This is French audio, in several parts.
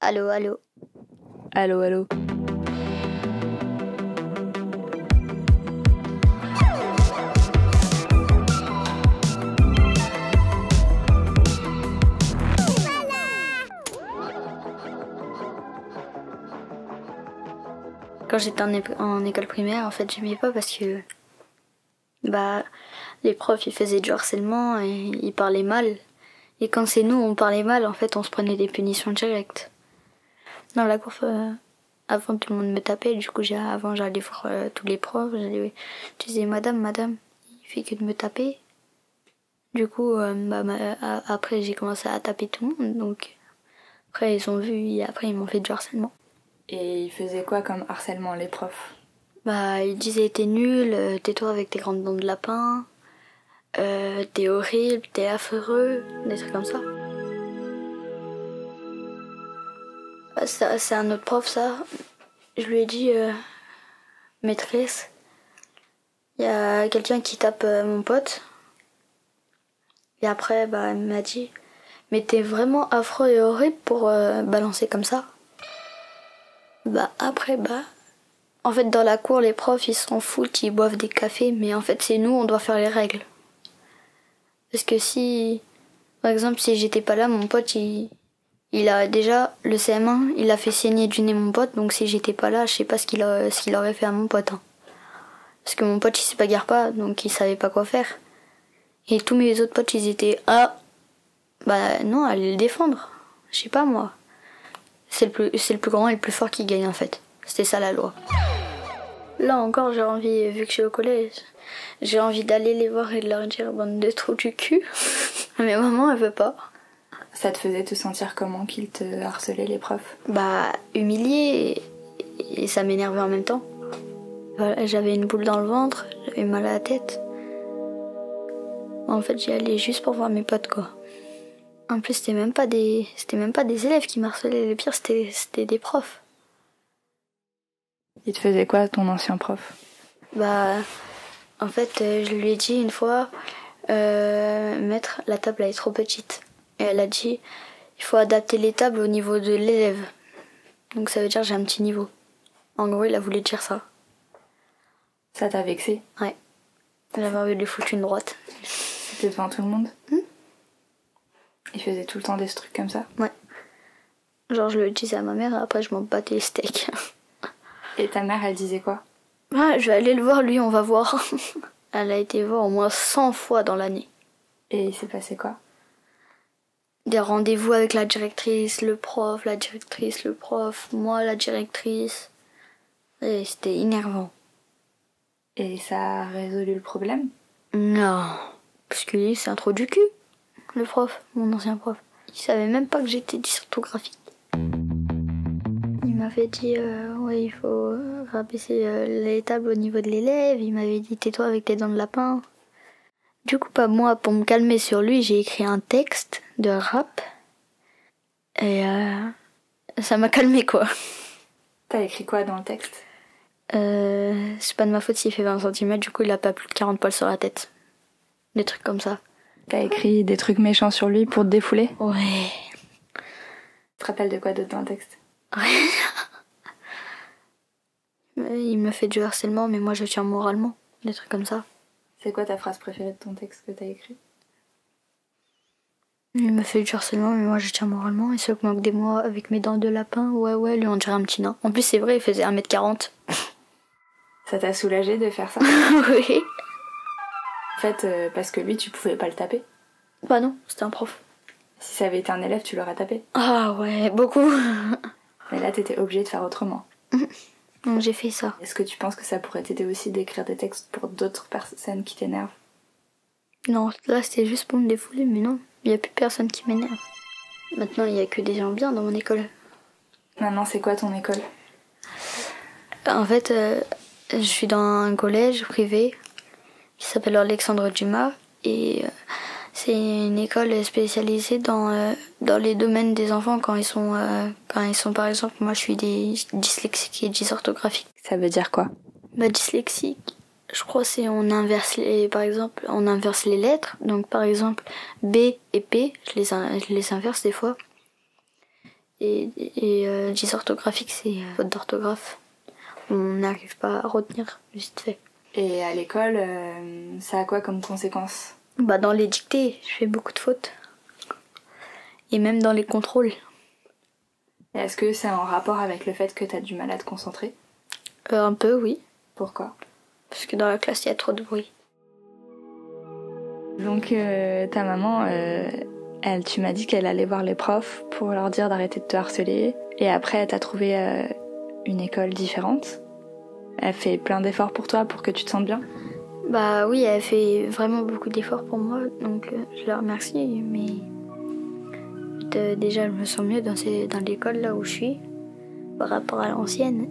Allô, allô. Allô, allô. Quand j'étais en école primaire, en fait, j'aimais pas parce que les profs ils faisaient du harcèlement et ils parlaient mal. Et quand c'est nous, on parlait mal, en fait, on se prenait des punitions directes. Dans la cour, avant tout le monde me tapait, du coup, avant j'allais voir tous les profs, je disais madame, il fait que de me taper. Du coup, après j'ai commencé à taper tout le monde, donc après ils ont vu et après ils m'ont fait du harcèlement. Et ils faisaient quoi comme harcèlement, les profs? Ils disaient t'es nul, tais-toi avec tes grandes dents de lapin, t'es horrible, t'es affreux, des trucs comme ça. C'est un autre prof ça. Je lui ai dit maîtresse, il y a quelqu'un qui tape mon pote. Et après elle m'a dit mais t'es vraiment affreux et horrible pour balancer comme ça. En fait, dans la cour, les profs, ils s'en foutent, ils boivent des cafés, mais en fait, c'est nous, on doit faire les règles. Parce que par exemple, si j'étais pas là, mon pote, il a déjà, le CM1, il a fait saigner du nez mon pote, donc si j'étais pas là, je sais pas ce qu'il aurait fait à mon pote. Hein. Parce que mon pote, il se bagarre pas, donc il savait pas quoi faire. Et tous mes autres potes, ils étaient, non, allez le défendre. Je sais pas, moi. C'est le plus grand et le plus fort qui gagne, en fait. C'était ça, la loi. Là encore, j'ai envie, vu que je suis au collège, j'ai envie d'aller les voir et de leur dire bande de trous du cul. Mais maman, elle veut pas. Ça te faisait te sentir comment qu'ils te harcelaient, les profs? Humiliée et ça m'énervait en même temps. Voilà, j'avais une boule dans le ventre, j'avais mal à la tête. En fait, j'y allais juste pour voir mes potes, quoi. En plus, c'était même pas des élèves qui m'harcelaient. Le pire, c'était des profs. Il te faisait quoi, ton ancien prof? En fait, je lui ai dit une fois, maître, la table elle est trop petite. Et elle a dit, il faut adapter les tables au niveau de l'élève. Donc ça veut dire que j'ai un petit niveau. En gros, il a voulu dire ça. Ça t'a vexé? Ouais. J'avais envie de lui foutre une droite. C'était devant tout le monde? Il faisait tout le temps des trucs comme ça? Ouais. Genre, je le disais à ma mère et après, je m'en battais les steaks. Et ta mère, elle disait quoi? Je vais aller le voir, lui, on va voir. Elle a été voir au moins 100 fois dans l'année. Et il s'est passé quoi? Des rendez-vous avec la directrice, le prof, moi, la directrice. Et c'était énervant. Et ça a résolu le problème? Non. Parce que lui, c'est un trou du cul, le prof, mon ancien prof. Il savait même pas que j'étais dysorthographique. Il m'avait dit, il faut rabaisser les tables au niveau de l'élève. Il m'avait dit, tais-toi avec tes dents de lapin. Du coup, moi, pour me calmer sur lui, j'ai écrit un texte de rap. Et ça m'a calmé, quoi. T'as écrit quoi dans le texte? C'est pas de ma faute s'il fait 20 cm, du coup, il a pas plus de 40 poils sur la tête. Des trucs comme ça. T'as écrit des trucs méchants sur lui pour te défouler? Ouais. Tu te rappelles de quoi d'autre dans le texte? Ouais. Il me fait du harcèlement, mais moi je tiens moralement. Des trucs comme ça. C'est quoi ta phrase préférée de ton texte que t'as écrit? Il me fait du harcèlement, mais moi je tiens moralement. Il se moque de moi avec mes dents de lapin. Ouais, lui on dirait un petit nain. En plus, c'est vrai, il faisait 1m40. Ça t'a soulagé de faire ça? Oui. En fait, parce que lui, tu pouvais pas le taper. Bah non, c'était un prof. Si ça avait été un élève, tu l'aurais tapé. Ah ouais, beaucoup. Mais là, t'étais obligée de faire autrement. Donc j'ai fait ça. Est-ce que tu penses que ça pourrait t'aider aussi d'écrire des textes pour d'autres personnes qui t'énervent? Non, là c'était juste pour me défouler, mais non, il n'y a plus personne qui m'énerve. Maintenant, il n'y a que des gens bien dans mon école. Maintenant, c'est quoi ton école? En fait, je suis dans un collège privé qui s'appelle Alexandre Dumas et c'est une école spécialisée dans les domaines des enfants quand ils sont par exemple, moi je suis dyslexique et dysorthographique. Ça veut dire quoi? Dyslexique, je crois c'est on inverse les lettres, donc par exemple B et P, je les inverse des fois. et dysorthographique, c'est faute d'orthographe. On n'arrive pas à retenir, vite fait. Et à l'école, ça a quoi comme conséquence? Bah, dans les dictées, je fais beaucoup de fautes. Et même dans les contrôles. Et est-ce que c'est en rapport avec le fait que t'as du mal à te concentrer? Un peu, oui. Pourquoi? Parce que dans la classe, il y a trop de bruit. Donc ta maman, tu m'as dit qu'elle allait voir les profs pour leur dire d'arrêter de te harceler. Et après, elle t'a trouvé une école différente. Elle fait plein d'efforts pour toi, pour que tu te sentes bien. Bah oui, elle fait vraiment beaucoup d'efforts pour moi, donc je la remercie. Mais déjà, je me sens mieux dans l'école là où je suis, par rapport à l'ancienne.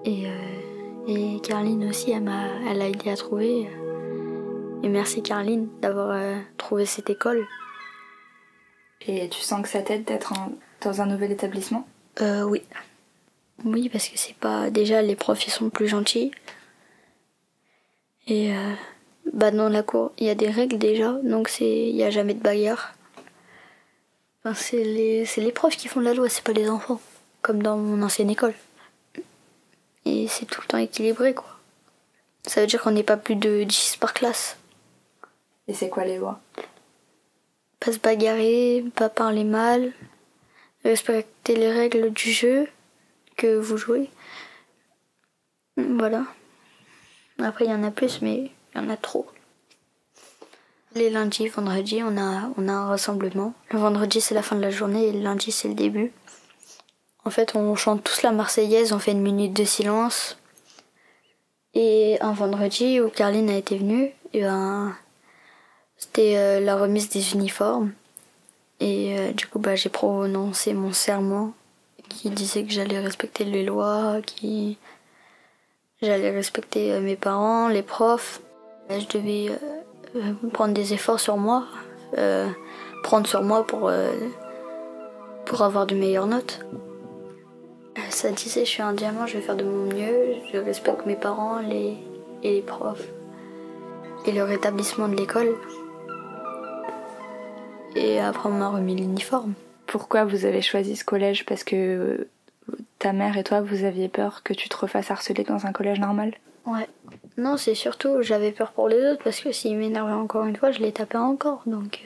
Et Carline aussi, elle a aidé à trouver. Et merci Carline d'avoir trouvé cette école. Et tu sens que ça t'aide d'être dans un nouvel établissement? Oui. Oui, parce que c'est pas... Déjà, les profs, ils sont plus gentils. Et dans la cour, il y a des règles déjà, donc il n'y a jamais de bagarre. Enfin, c'est les profs qui font la loi, c'est pas les enfants, comme dans mon ancienne école. Et c'est tout le temps équilibré, quoi. Ça veut dire qu'on n'est pas plus de 10 par classe. Et c'est quoi les lois? Pas se bagarrer, pas parler mal, respecter les règles du jeu que vous jouez. Voilà. Après, il y en a plus, mais il y en a trop. Les lundis, vendredis, on a un rassemblement. Le vendredi, c'est la fin de la journée et le lundi, c'est le début. En fait, on chante tous la Marseillaise, on fait une minute de silence. Et un vendredi où Carline a été venue, c'était la remise des uniformes. Et du coup, j'ai prononcé mon serment qui disait que j'allais respecter les lois, j'allais respecter mes parents, les profs. Je devais prendre des efforts sur moi, prendre sur moi pour avoir de meilleures notes. Ça disait, je suis un diamant, je vais faire de mon mieux, je respecte mes parents, et les profs, et le rétablissement de l'école. Et après, on m'a remis l'uniforme. Pourquoi vous avez choisi ce collège? Parce que ta mère et toi, vous aviez peur que tu te refasses harceler dans un collège normal? Ouais. Non, c'est surtout, j'avais peur pour les autres, parce que s'ils m'énervaient encore une fois, je les tapais encore, donc...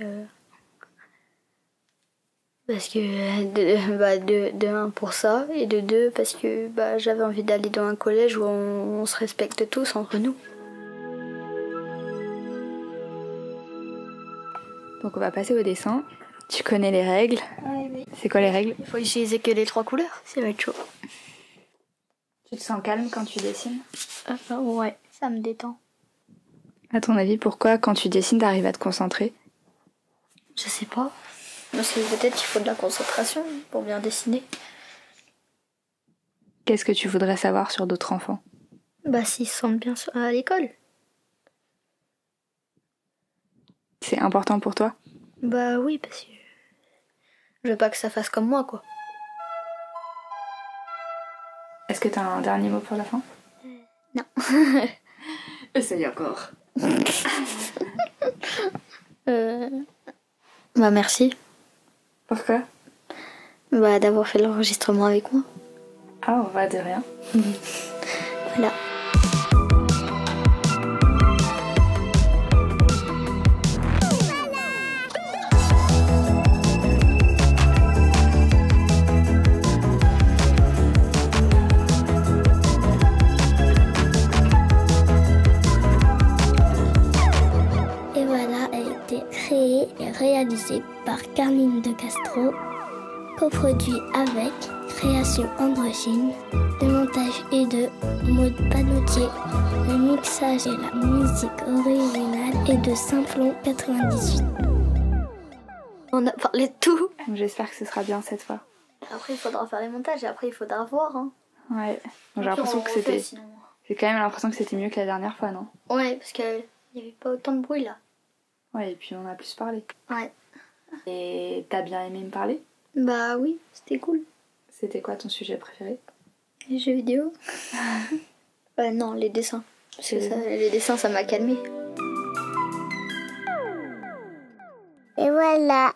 Parce que de un pour ça, et de deux parce que j'avais envie d'aller dans un collège où on se respecte tous entre nous. Donc on va passer au dessin. Tu connais les règles? Oui. C'est quoi les règles? Il faut utiliser que les 3 couleurs, ça va être chaud. Tu te sens calme quand tu dessines? Ouais, ça me détend. À ton avis, pourquoi quand tu dessines, t'arrives à te concentrer? Je sais pas. Parce que peut-être qu'il faut de la concentration pour bien dessiner. Qu'est-ce que tu voudrais savoir sur d'autres enfants? S'ils se sentent bien à l'école. C'est important pour toi? Oui, parce que je veux pas que ça fasse comme moi, quoi. Est-ce que t'as un dernier mot pour la fin? Non. Essaye encore. Merci. Pourquoi? D'avoir fait l'enregistrement avec moi. Ah, on va de rien. Voilà. Et voilà a été créé et réalisé par Carline de Castro, coproduit avec Création Androgyne. Le montage est de Maud Panotier. Le mixage et la musique originale est de Simplon 98. On a parlé de tout. J'espère que ce sera bien cette fois. Après, il faudra faire les montages et après, il faudra voir. Hein. Ouais. J'ai l'impression que c'était... J'ai quand même l'impression que c'était mieux que la dernière fois, non? Ouais, parce qu'il n'y avait pas autant de bruit là. Ouais, et puis on a plus parlé. Ouais. Et t'as bien aimé me parler? Oui, c'était cool. C'était quoi ton sujet préféré? Les jeux vidéo. Non, les dessins. Parce que les dessins, ça m'a calmé. Et voilà.